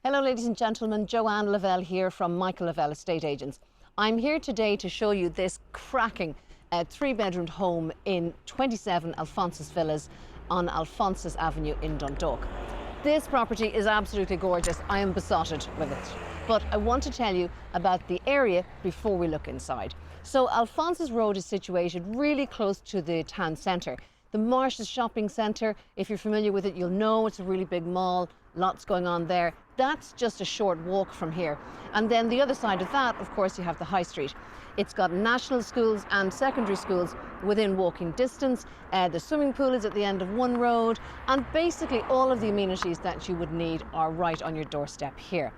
Hello ladies and gentlemen, Joanne Lavelle here from Michael Lavelle Estate Agents. I'm here today to show you this cracking 3-bedroom home in 27 Alphonsus villas on Alphonsus Avenue in Dundalk. This property is absolutely gorgeous. I am besotted with it. But I want to tell you about the area before we look inside. So Alphonsus Road is situated really close to the town centre. The Marshes shopping centre, if you're familiar with it, you'll know it's a really big mall, lots going on there. That's just a short walk from here. And then the other side of that, of course, you have the high street. It's got national schools and secondary schools within walking distance. The swimming pool is at the end of one road, and basically all of the amenities that you would need are right on your doorstep here.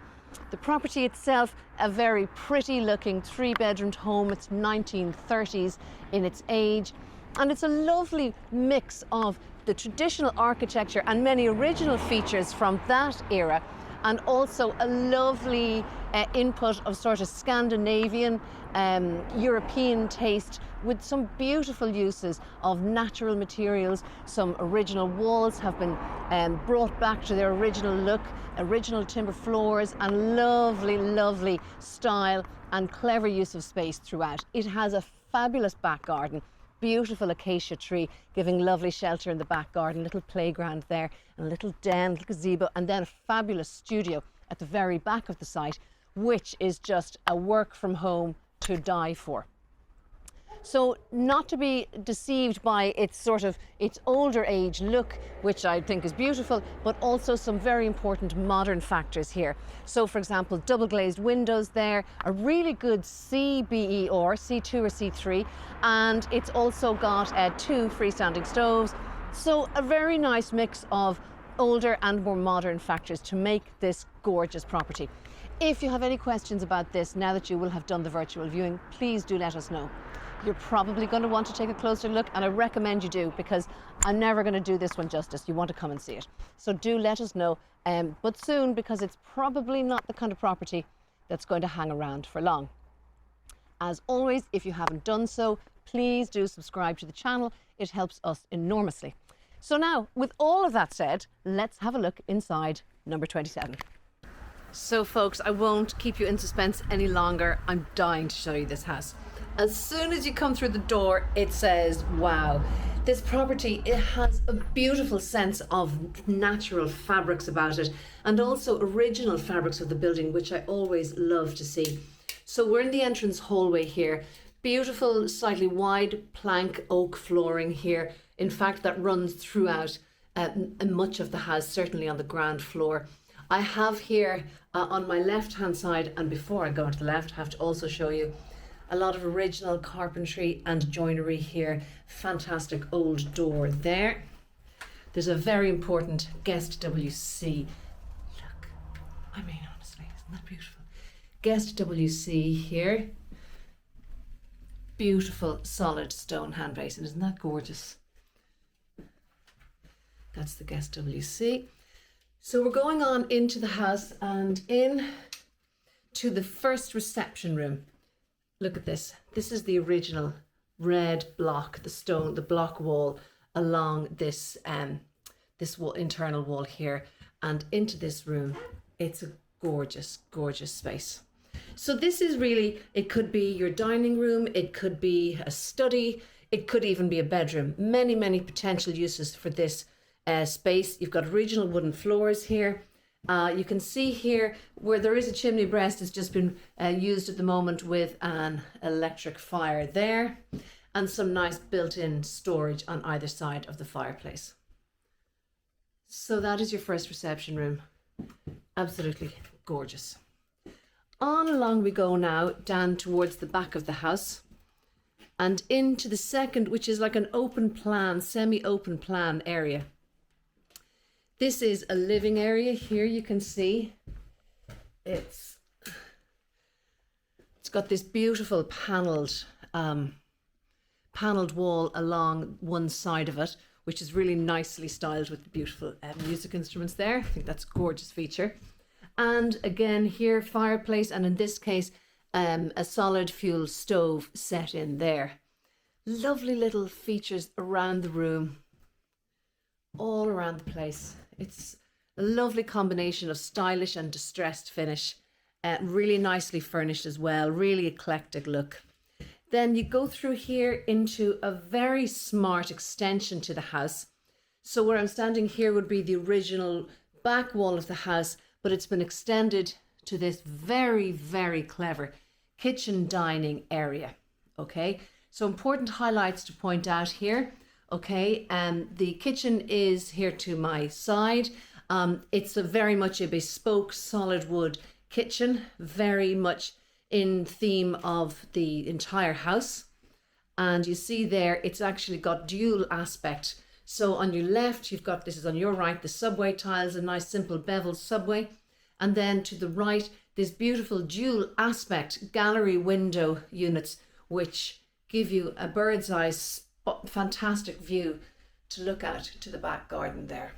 The property itself, a very pretty looking 3-bedroom home. It's 1930s in its age. And it's a lovely mix of the traditional architecture and many original features from that era, and also a lovely input of sort of Scandinavian, European taste, with some beautiful uses of natural materials. Some original walls have been brought back to their original look, original timber floors, and lovely, lovely style and clever use of space throughout. It has a fabulous back garden. Beautiful acacia tree giving lovely shelter in the back garden, little playground there, and a little den, little gazebo, and then a fabulous studio at the very back of the site, which is just a work from home to die for. So not to be deceived by its older age look, which I think is beautiful, but also some very important modern factors here. So for example, double glazed windows there, a really good CBE or C2 or C3, and it's also got 2 freestanding stoves. So a very nice mix of older and more modern factors to make this gorgeous property. If you have any questions about this, now that you will have done the virtual viewing, please do let us know. You're probably going to want to take a closer look, and I recommend you do, because I'm never going to do this one justice. You want to come and see it. So do let us know, but soon, because it's probably not the kind of property that's going to hang around for long. As always, if you haven't done so, please do subscribe to the channel. It helps us enormously. So now, with all of that said, let's have a look inside number 27. So folks, I won't keep you in suspense any longer. I'm dying to show you this house. As soon as you come through the door, it says, wow. This property, it has a beautiful sense of natural fabrics about it, and also original fabrics of the building, which I always love to see. So we're in the entrance hallway here. Beautiful, slightly wide plank oak flooring here. In fact, that runs throughout much of the house, certainly on the ground floor. I have here on my left-hand side, and before I go to the left, I have to also show you a lot of original carpentry and joinery here. Fantastic old door there. There's a very important guest WC. Look, I mean, honestly, isn't that beautiful? Guest WC here. Beautiful solid stone hand basin. Isn't that gorgeous? That's the guest WC. So we're going on into the house and in to the first reception room. Look at this. This is the original red block, the block wall along this internal wall here, and into this room. It's a gorgeous, gorgeous space. So this is really, it could be your dining room, it could be a study, it could even be a bedroom. Many, many potential uses for this space. You've got original wooden floors here. You can see here where there is a chimney breast. It's just been used at the moment with an electric fire there, and some nice built-in storage on either side of the fireplace. So that is your first reception room. Absolutely gorgeous. On along we go now, down towards the back of the house and into the second, which is like an open plan, semi-open plan area. This is a living area here. You can see it's got this beautiful panelled wall along one side of it, which is really nicely styled with the beautiful music instruments there. I think that's a gorgeous feature. And again here, fireplace, and in this case a solid fuel stove set in there. Lovely little features around the room, all around the place. It's A lovely combination of stylish and distressed finish. Really nicely furnished as well, really eclectic look. Then you go through here into a very smart extension to the house. So where I'm standing here would be the original back wall of the house, but it's been extended to this very, very clever kitchen dining area. Okay, so important highlights to point out here. Okay, the kitchen is here to my side. It's very much a bespoke solid wood kitchen, very much in theme of the entire house. And you see there, it's actually got dual aspect. So on your left, you've got, this is on your right, the subway tiles, a nice simple beveled subway. And then to the right, this beautiful dual aspect gallery window units, which give you a bird's eye fantastic view to look at to the back garden there.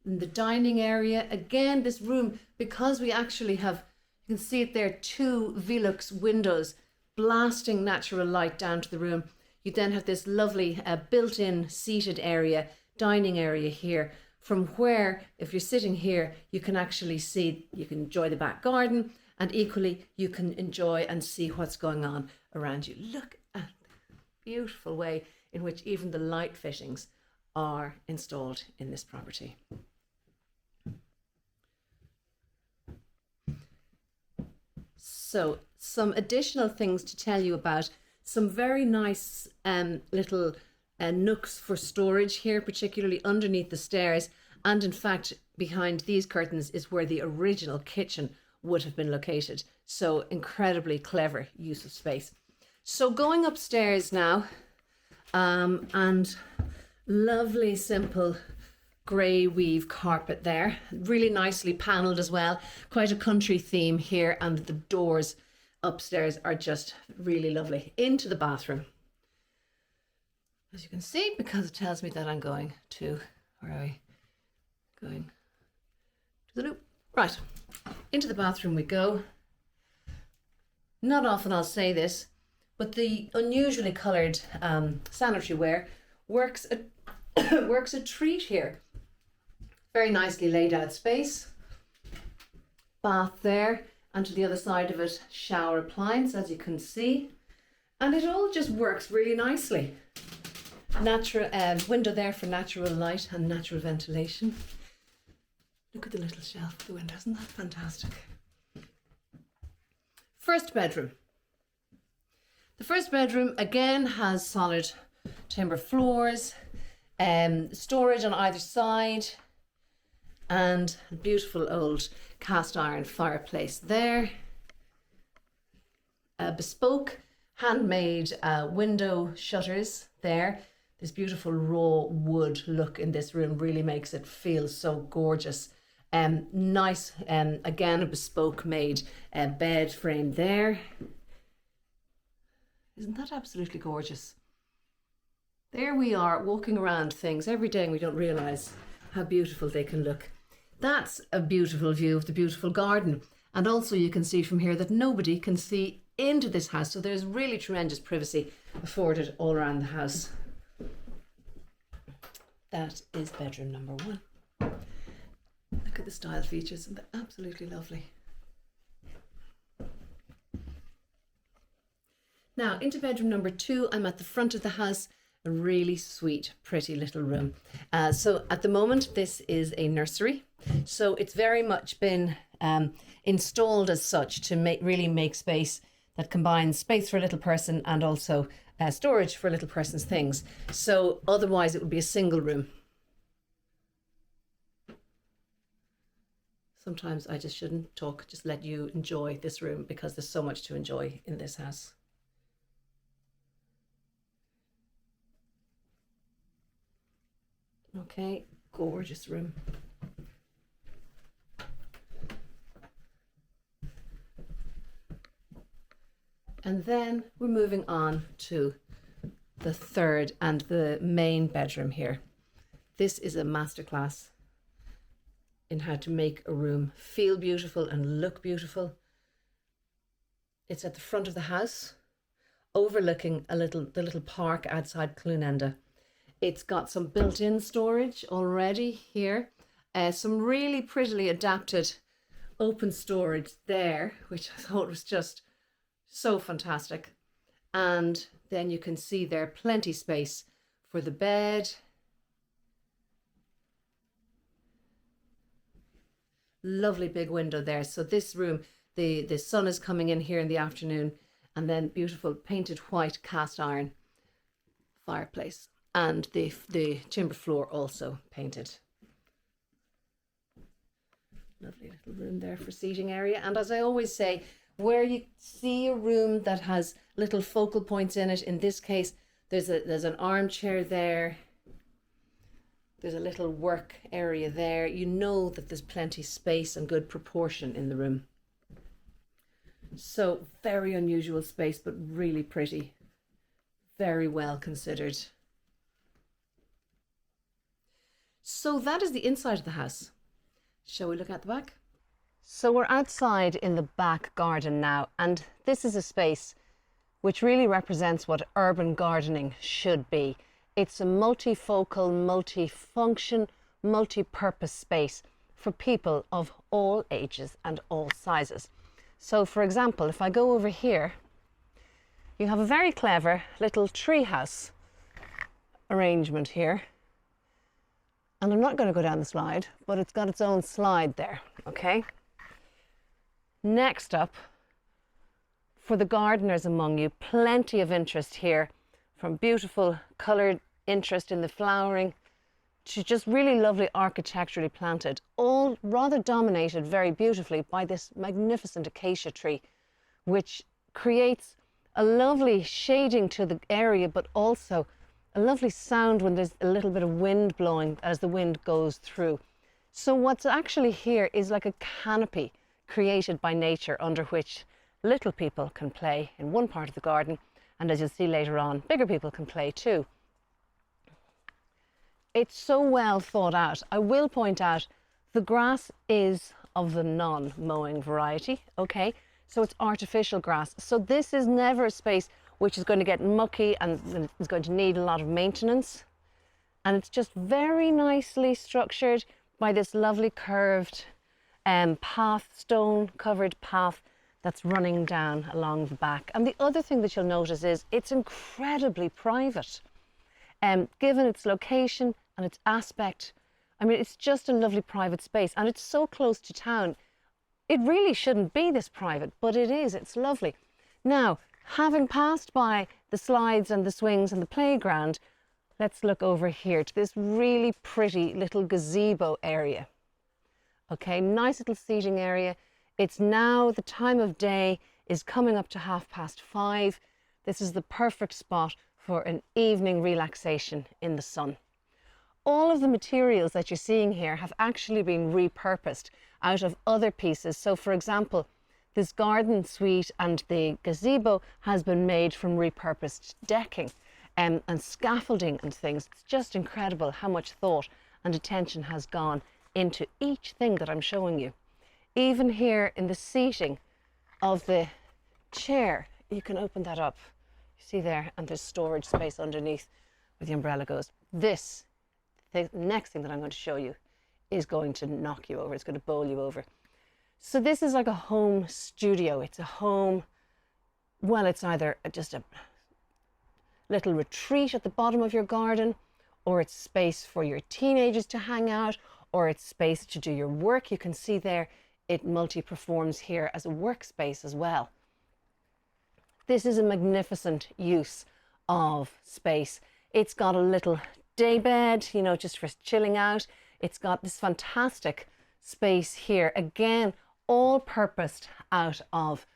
In the dining area, again, this room, because we actually have, you can see it there, 2 Velux windows blasting natural light down to the room. You then have this lovely built-in seated area, dining area here, from where, if you're sitting here, you can actually see, you can enjoy the back garden, and equally you can enjoy and see what's going on around you. Look at the beautiful way in which even the light fittings are installed in this property. So some additional things to tell you about, some very nice little nooks for storage here, particularly underneath the stairs. And in fact, behind these curtains is where the original kitchen would have been located. So incredibly clever use of space. So going upstairs now, and lovely simple grey weave carpet there, really nicely panelled as well, quite a country theme here, and the doors upstairs are just really lovely. Into the bathroom, as you can see, because it tells me that I'm going to, where are we going, to the loop, right, into the bathroom we go. Not often I'll say this, but the unusually coloured sanitary ware works a treat here. Very nicely laid out space, bath there, and to the other side of it, shower appliance, as you can see. And it all just works really nicely. Natural window there for natural light and natural ventilation. Look at the little shelf at the window, isn't that fantastic? First bedroom. The first bedroom again has solid timber floors, storage on either side, and a beautiful old cast iron fireplace there. Bespoke handmade window shutters there. This beautiful raw wood look in this room really makes it feel so gorgeous. Nice, again, a bespoke made bed frame there. Isn't that absolutely gorgeous? There we are walking around things every day and we don't realise how beautiful they can look. That's a beautiful view of the beautiful garden. And also you can see from here that nobody can see into this house. So there's really tremendous privacy afforded all around the house. That is bedroom number 1. Look at the style features, and they're absolutely lovely. Now into bedroom number 2, I'm at the front of the house, a really sweet, pretty little room. So at the moment, this is a nursery. So it's very much been installed as such to really make space that combines space for a little person and also storage for a little person's things. So otherwise it would be a single room. Sometimes I just shouldn't talk, just let you enjoy this room because there's so much to enjoy in this house. Okay, gorgeous room. And then we're moving on to the third and the main bedroom here. This is a masterclass in how to make a room feel beautiful and look beautiful. It's at the front of the house, overlooking the little park outside Clunenda. It's got some built-in storage already here. Some really prettily adapted open storage there, which I thought was just so fantastic. And then you can see there plenty space for the bed. Lovely big window there. So this room, the sun is coming in here in the afternoon, and then beautiful painted white cast iron fireplace, and the timber floor also painted. Lovely little room there for seating area. And as I always say, where you see a room that has little focal points in it, in this case, there's an armchair there. There's a little work area there. You know that there's plenty space and good proportion in the room. So very unusual space, but really pretty. Very well considered. So that is the inside of the house. Shall we look at the back? So we're outside in the back garden now, and this is a space which really represents what urban gardening should be. It's a multifocal, multifunction, multi-purpose space for people of all ages and all sizes. So for example, if I go over here, you have a very clever little treehouse arrangement here. And I'm not going to go down the slide, but it's got its own slide there, okay? Next up, for the gardeners among you, plenty of interest here, from beautiful coloured interest in the flowering to just really lovely architecturally planted, all rather dominated very beautifully by this magnificent acacia tree, which creates a lovely shading to the area, but also a lovely sound when there's a little bit of wind blowing as the wind goes through. So what's actually here is like a canopy created by nature under which little people can play in one part of the garden, and as you'll see later on, bigger people can play too. It's so well thought out. I will point out the grass is of the non-mowing variety, okay? So it's artificial grass. So this is never a space which is going to get mucky and is going to need a lot of maintenance. And it's just very nicely structured by this lovely curved path, stone covered path that's running down along the back. And the other thing that you'll notice is it's incredibly private. Given its location and its aspect, I mean, it's just a lovely private space, and it's so close to town. It really shouldn't be this private, but it is. It's lovely. Now, having passed by the slides and the swings and the playground, let's look over here to this really pretty little gazebo area. Okay, nice little seating area. It's now the time of day is coming up to 5:30. This is the perfect spot for an evening relaxation in the sun. All of the materials that you're seeing here have actually been repurposed out of other pieces. So for example, this garden suite and the gazebo has been made from repurposed decking and scaffolding and things. It's just incredible how much thought and attention has gone into each thing that I'm showing you. Even here in the seating of the chair, you can open that up. You see there, and there's storage space underneath where the umbrella goes. This, the next thing that I'm going to show you, is going to knock you over. It's going to bowl you over. So this is like a home studio. It's a home, well, it's either just a little retreat at the bottom of your garden, or it's space for your teenagers to hang out, or it's space to do your work. You can see there, it multi-performs here as a workspace as well. This is a magnificent use of space. It's got a little day bed, you know, just for chilling out. It's got this fantastic space here. Again, all purposed out of,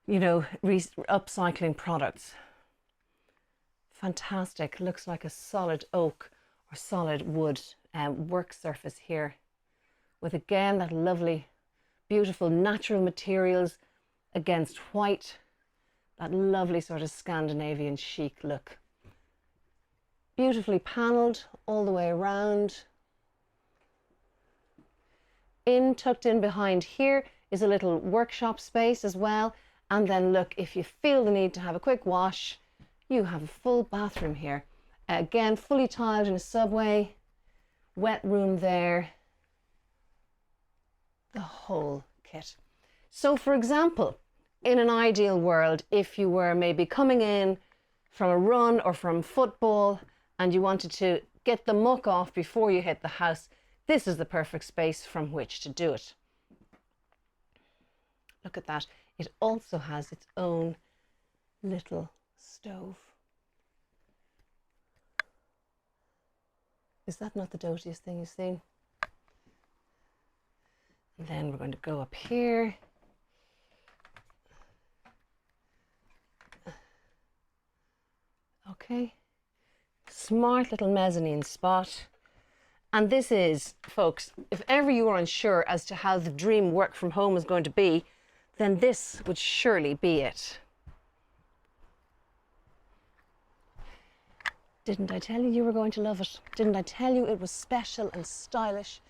you know, upcycling products. Fantastic. Looks like a solid oak or solid wood work surface here, with again that lovely, beautiful natural materials against white, that lovely sort of Scandinavian chic look. Beautifully panelled all the way around. Tucked in behind here is a little workshop space as well. And then look, if you feel the need to have a quick wash, you have a full bathroom here. Again, fully tiled in a subway, wet room there, the whole kit. So for example, in an ideal world, if you were maybe coming in from a run or from football and you wanted to get the muck off before you hit the house, this is the perfect space from which to do it. Look at that. It also has its own little stove. Is that not the dotiest thing you've seen? And then we're going to go up here. Okay. Smart little mezzanine spot. And this is, folks, if ever you were unsure as to how the dream work from home is going to be, then this would surely be it. Didn't I tell you you were going to love it? Didn't I tell you it was special and stylish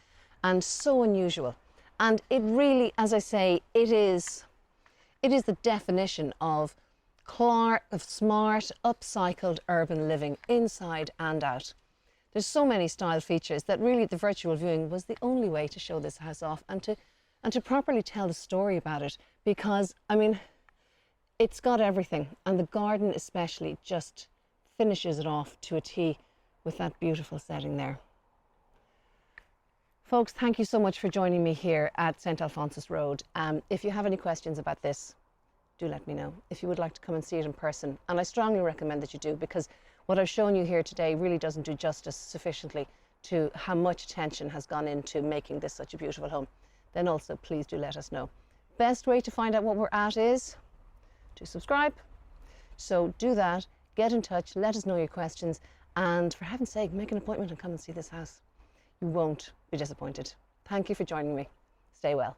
and so unusual? And it really, as I say, it is the definition of smart, upcycled urban living inside and out. There's so many style features that really the virtual viewing was the only way to show this house off and to properly tell the story about it, because, I mean, it's got everything, and the garden especially just finishes it off to a T with that beautiful setting there. Folks, thank you so much for joining me here at St. Alphonsus Road. If you have any questions about this, do let me know. If you would like to come and see it in person, and I strongly recommend that you do, because what I've shown you here today really doesn't do justice sufficiently to how much attention has gone into making this such a beautiful home, then also please do let us know. Best way to find out what we're at is to subscribe. So do that, get in touch, let us know your questions, and for heaven's sake, make an appointment and come and see this house. You won't be disappointed. Thank you for joining me. Stay well.